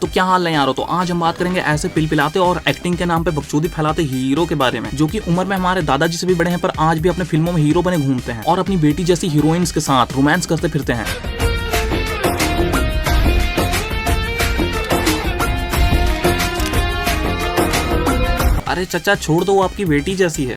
तो क्या हाल है यारो, तो आज हम बात करेंगे ऐसे पिलपिलाते और एक्टिंग के नाम पे बकचोदी फैलाते हीरो के बारे में, जो कि उम्र में हमारे दादाजी से भी बड़े हैं पर आज भी अपने फिल्मों में हीरो बने घूमते हैं और अपनी बेटी जैसी हीरोइंस के साथ रोमांस करते फिरते हैं। अरे चचा छोड़ दो, वो आपकी बेटी जैसी है।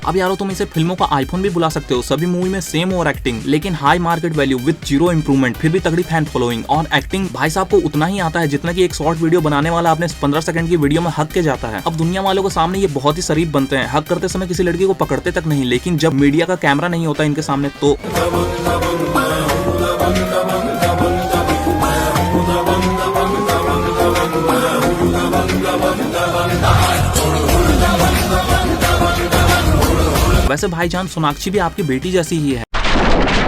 अब यारो तुम इसे फिल्मों का आईफोन भी बुला सकते हो, सभी मूवी में सेम और एक्टिंग, लेकिन high market value with zero improvement, फिर भी तगड़ी फैन फॉलोइंग और एक्टिंग भाई साहब को उतना ही आता है जितना कि एक शॉर्ट वीडियो बनाने वाला अपने 15 सेकंड की वीडियो में हक के जाता है। अब दुनिया वालों के सामने ये बहुत ही शरीफ बनते हैं, हक करते समय किसी लड़की को पकड़ते तक नहीं, लेकिन जब मीडिया का कैमरा नहीं होता इनके सामने तो वैसे भाईजान सोनाक्षी भी आपकी बेटी जैसी ही है।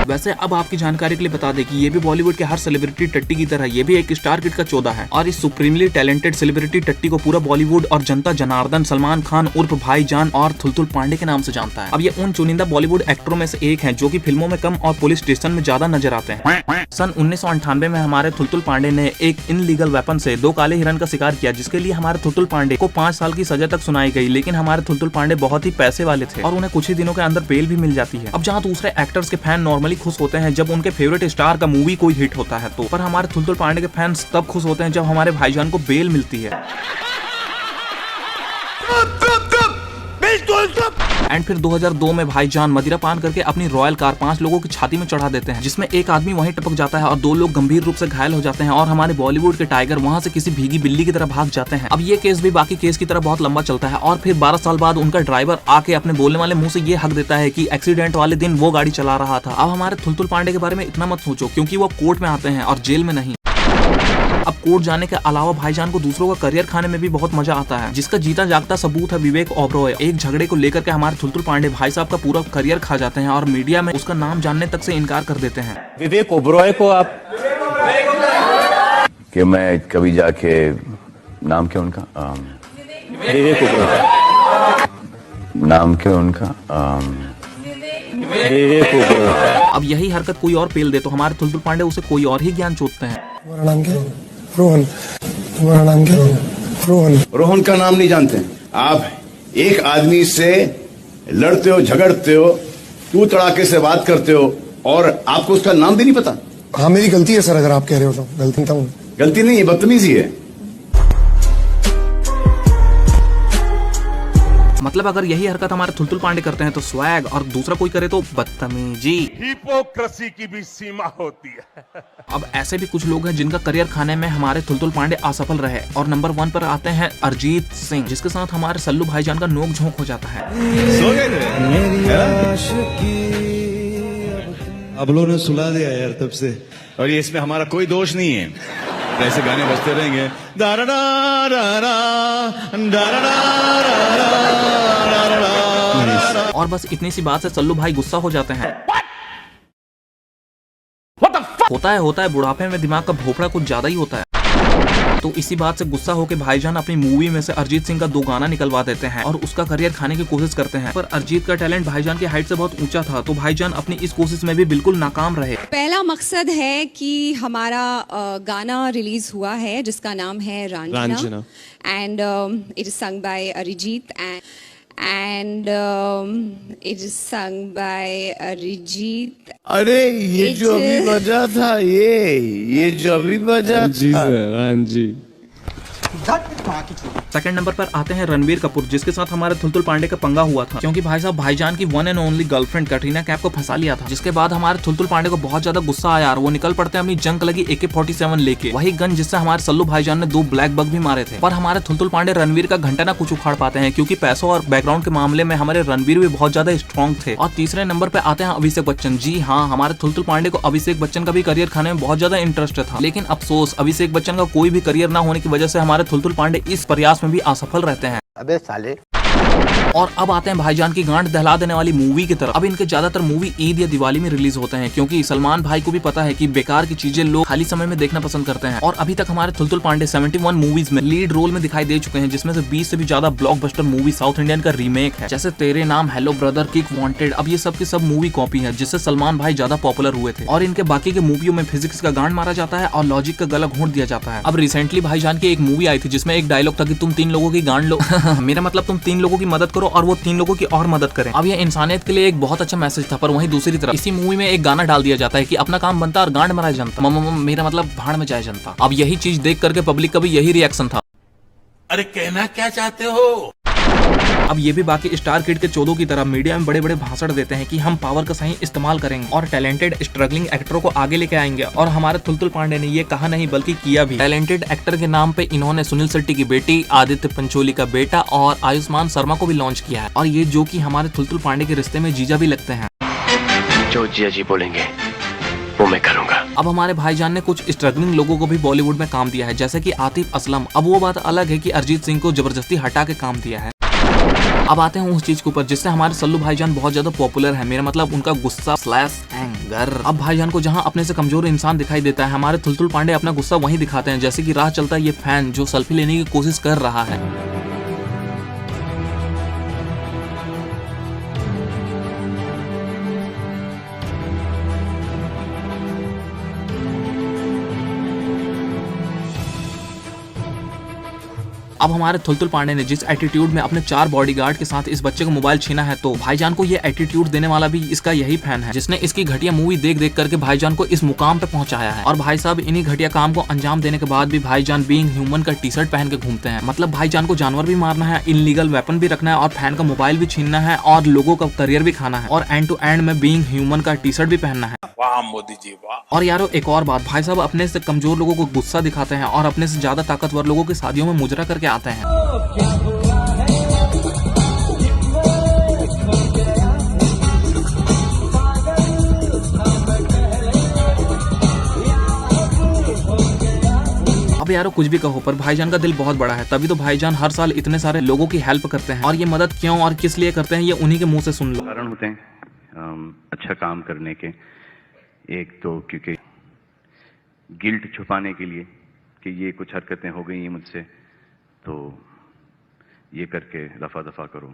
वैसे अब आपकी जानकारी के लिए बता दें कि ये भी बॉलीवुड के हर सेलिब्रिटी टट्टी की तरह ये भी एक स्टार किड का चौधा है और इस सुप्रीमली टैलेंटेड सेलिब्रिटी टट्टी को पूरा बॉलीवुड और जनता जनार्दन सलमान खान उर्फ भाईजान और थुलथुल पांडे के नाम से जानता है। अब ये उन चुनिंदा बॉलीवुड एक्टरों में से एक हैं जो कि फिल्मों में कम और पुलिस स्टेशन में ज्यादा नजर आते हैं। सन 1998 में हमारे थुलथुल पांडे ने एक इनलीगल वेपन से 2 काले हिरन का शिकार किया, जिसके लिए हमारे थुलथुल पांडे को 5 साल की सजा तक सुनाई गई, लेकिन हमारे थुलथुल पांडे बहुत ही पैसे वाले थे और उन्हें कुछ ही दिनों के अंदर बेल भी मिल जाती है। अब जहाँ दूसरे एक्टर्स के फैन नॉर्मली खुश होते हैं जब उनके फेवरेट स्टार का मूवी कोई हिट होता है तो, पर हमारे थुलथुल पांडे के फैंस तब खुश होते हैं जब हमारे भाईजान को बेल मिलती है। एंड फिर 2002 में भाईजान मदिरा पान करके अपनी रॉयल कार 5 लोगों की छाती में चढ़ा देते हैं, जिसमें एक आदमी वहीं टपक जाता है और 2 लोग गंभीर रूप से घायल हो जाते हैं और हमारे बॉलीवुड के टाइगर वहां से किसी भीगी बिल्ली की तरह भाग जाते हैं। अब ये केस भी बाकी केस की तरह बहुत लंबा चलता है और फिर 12 साल बाद उनका ड्राइवर आके अपने बोलने वाले मुंह से ये हक देता है कि एक्सीडेंट वाले दिन वो गाड़ी चला रहा था। अब हमारे थुलथुल पांडे के बारे में इतना मत सोचो, क्योंकि वो कोर्ट में आते हैं और जेल में नहीं। अब कोर्ट जाने के अलावा भाईजान को दूसरों का करियर खाने में भी बहुत मजा आता है, जिसका जीता जागता सबूत है विवेक ओबरॉय। एक झगड़े को लेकर के हमारे थुलथुल पांडे भाई साहब का पूरा करियर खा जाते हैं और मीडिया में उसका नाम जानने तक से इनकार कर देते हैं। विवेक ओबरॉय को आप कि मैं कभी जाके नाम क्या उनका विवेक ओबरॉय नाम क्या उनका विवेक ओबरॉय अब यही हरकत कोई और पेल दे तो हमारे थुलथुल पांडे उसे कोई और ही ज्ञान चोदते हैं। तुम्हारा नाम क्या? रोहन। तुम्हारा नाम क्या? रोहन। रोहन का नाम नहीं जानते? आप एक आदमी से लड़ते हो, झगड़ते हो, तू तड़ाके से बात करते हो और आपको उसका नाम भी नहीं पता। हाँ मेरी गलती है सर, अगर आप कह रहे हो तो गलती था। गलती नहीं है, बदतमीजी है। मतलब अगर यही हरकत हमारे थुलथुल पांडे करते हैं तो स्वैग, और दूसरा कोई करे तो बदतमीजी। हिपोक्रेसी की भी सीमा होती है। अब ऐसे भी कुछ लोग हैं जिनका करियर खाने में हमारे थुलथुल पांडे असफल रहे और नंबर 1 पर आते हैं अरिजीत सिंह, जिसके साथ हमारे सल्लू भाईजान का नोक झोंक हो जाता है। अब लोगों ने सुला दिया यार तब से, और ये इसमें हमारा कोई दोष नहीं है। ऐसे गाने बजते रहेंगे, और बस इतनी सी बात से सल्लू भाई गुस्सा हो जाते हैं। होता है बुढ़ापे में दिमाग का भोपड़ा कुछ ज्यादा ही होता है। तो इसी बात से गुस्सा होकर भाईजान अपनी मूवी में से अरिजीत सिंह का 2 गाना निकलवा देते हैं और उसका करियर खाने की कोशिश करते हैं, पर अरिजीत का टैलेंट भाईजान की हाइट से बहुत ऊंचा था, तो भाईजान अपनी इस कोशिश में भी बिल्कुल नाकाम रहे। पहला मकसद है कि हमारा गाना रिलीज हुआ है जिसका नाम है Raanjhanaa and it is sung by Arijit and it is sung by Arijit। अरे ये जो अभी बजा था, ये जो अभी बजा था। हाँ जी। सेकंड नंबर पर आते हैं रणवीर कपूर, जिसके साथ हमारे थुलथुल पांडे का पंगा हुआ था, क्योंकि भाई साहब भाईजान की one and only girlfriend Katrina Kaif को फंसा लिया था, जिसके बाद हमारे थुलथुल पांडे को बहुत ज्यादा गुस्सा आया और वो निकल पड़ते हैं अपनी जंग लगी AK-47 लेके, वही गन जिससे हमारे सल्लू भाईजान ने 2 ब्लैक बग भी मारे थे। पर हमारे थुलथुल पांडे रणवीर का घंटा ना कुछ उखाड़ पाते हैं, क्योंकि पैसों और बैकग्राउंड के मामले में हमारे रणवीर भी बहुत ज्यादा स्ट्रॉन्ग थे। और तीसरे नंबर पे आते हैं अभिषेक बच्चन। जी हाँ, हमारे थुलथुल पांडे को अभिषेक बच्चन का भी करियर खाने में बहुत ज्यादा इंटरेस्ट था, लेकिन अफसोस अभिषेक बच्चन का कोई भी करियर ना होने की वजह से हमारे थुलथुल पांडे इस प्रयास में भी असफल रहते हैं। अबे साले। और अब आते हैं भाईजान की गांड दहला देने वाली मूवी की तरफ। अब इनके ज्यादातर मूवी ईद या दिवाली में रिलीज होते हैं, क्योंकि सलमान भाई को भी पता है कि बेकार की चीजें लोग खाली समय में देखना पसंद करते हैं। और अभी तक हमारे थुलथुल पांडे 71 मूवीज में लीड रोल में दिखाई दे चुके हैं, जिसमें से 20 से भी ज्यादा ब्लॉकबस्टर मूवी साउथ इंडियन का रीमेक है, जैसे तेरे नाम, हेलो ब्रदर, किक, वांटेड। अब ये सब की सब मूवी कॉपी है, जिससे सलमान भाई ज्यादा पॉपुलर हुए थे। और इनके बाकी के मूवियों में फिजिक्स का गांड मारा जाता है और लॉजिक का गला घोंट दिया जाता है। अब रिसेंटली भाईजान की एक मूवी आई थी, जिसमें एक डायलॉग था कि तुम 3 लोगों की गांड लो मेरा मतलब तुम 3 लोगों की मदद करो और वो 3 लोगों की और मदद करें। अब ये इंसानियत के लिए एक बहुत अच्छा मैसेज था, पर वहीं दूसरी तरफ इसी मूवी में एक गाना डाल दिया जाता है कि अपना काम बनता है और गांड मराए जनता। मेरा मतलब भाड़ में जाए जनता। अब यही चीज देख करके पब्लिक का भी यही रिएक्शन था। अरे कहना क्या चाहते हो? अब ये भी बाकी स्टार किड के चौदों की तरह मीडिया में बड़े बड़े भाषण देते हैं कि हम पावर का सही इस्तेमाल करेंगे और टैलेंटेड स्ट्रगलिंग एक्टरों को आगे लेके आएंगे। और हमारे थुलथुल पांडे ने ये कहा नहीं बल्कि किया भी। टैलेंटेड एक्टर के नाम पे इन्होंने सुनील शेट्टी की बेटी, आदित्य पंचोली का बेटा और आयुष्मान शर्मा को भी लॉन्च किया है। और ये जो कि हमारे थुलथुल पांडे के रिश्ते में जीजा भी लगते हैं। जो जिया जी बोलेंगे वो मैं करूंगा। अब हमारे भाईजान ने कुछ स्ट्रगलिंग लोगों को भी बॉलीवुड में काम दिया है, जैसे कि आतिफ असलम। अब वो बात अलग है कि अरिजीत सिंह को जबरदस्ती हटा के काम दिया है। अब आते हैं उस चीज के ऊपर जिससे हमारे सल्लू भाईजान बहुत ज्यादा पॉपुलर है, मेरा मतलब उनका गुस्सा / एंगर। अब भाईजान को जहां अपने से कमजोर इंसान दिखाई देता है, हमारे थुलथुल पांडे अपना गुस्सा वहीं दिखाते हैं, जैसे कि राह चलता है ये फैन जो सेल्फी लेने की कोशिश कर रहा है। अब हमारे थुलथुल पांडे ने जिस एटीट्यूड में अपने 4 बॉडीगार्ड के साथ इस बच्चे को मोबाइल छीना है, तो भाईजान को ये एटीट्यूड देने वाला भी इसका यही फैन है, जिसने इसकी घटिया मूवी देख देख करके भाईजान को इस मुकाम पे पहुंचाया है। और भाई साहब इन्हीं घटिया काम को अंजाम देने के बाद भी भाईजान बीइंग ह्यूमन का टी-शर्ट पहन के घूमते हैं। मतलब भाईजान को जानवर भी मारना है, इनलीगल वेपन भी रखना है और फैन का मोबाइल भी छीनना है और लोगों का करियर भी खाना है और एंड टू एंड में बीइंग ह्यूमन का टी-शर्ट भी पहनना है। वाह मोदी जी वाह। और यारो एक और बात, भाई साहब अपने से कमजोर लोगों को गुस्सा दिखाते हैं और अपने से ज्यादा ताकतवर लोगों की शादियों में मुजरा करके आते हैं। अब यारो कुछ भी कहो, पर भाईजान का दिल बहुत बड़ा है, तभी तो भाईजान हर साल इतने सारे लोगों की हेल्प करते हैं। और ये मदद क्यों और किस लिए करते हैं, ये उन्हीं के मुंह से सुन लो। कारण होते हैं अच्छा काम करने के। एक तो क्योंकि गिल्ट छुपाने के लिए कि ये कुछ हरकतें हो गई हैं मुझसे, तो ये करके रफा दफा करो।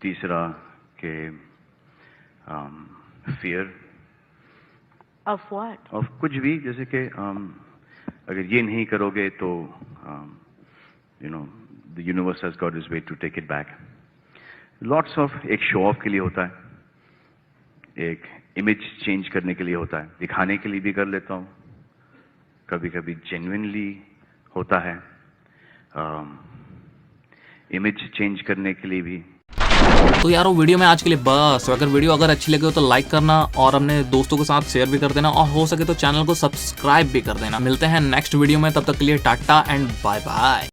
तीसरा के फियर ऑफ व्हाट, ऑफ कुछ भी, जैसे कि अगर ये नहीं करोगे तो you know the universe has got its way to take it back. Lots of एक शो ऑफ के लिए होता है, एक इमेज चेंज करने के लिए होता है, दिखाने के लिए भी कर लेता हूँ, कभी कभी जेन्युइनली होता है, इमेज चेंज करने के लिए भी। तो यारो वीडियो में आज के लिए बस। अगर वीडियो अगर अच्छी लगे हो तो लाइक करना और अपने दोस्तों के साथ शेयर भी कर देना और हो सके तो चैनल को सब्सक्राइब भी कर देना। मिलते हैं नेक्स्ट वीडियो में, तब तक के लिए टाटा एंड बाय बाय।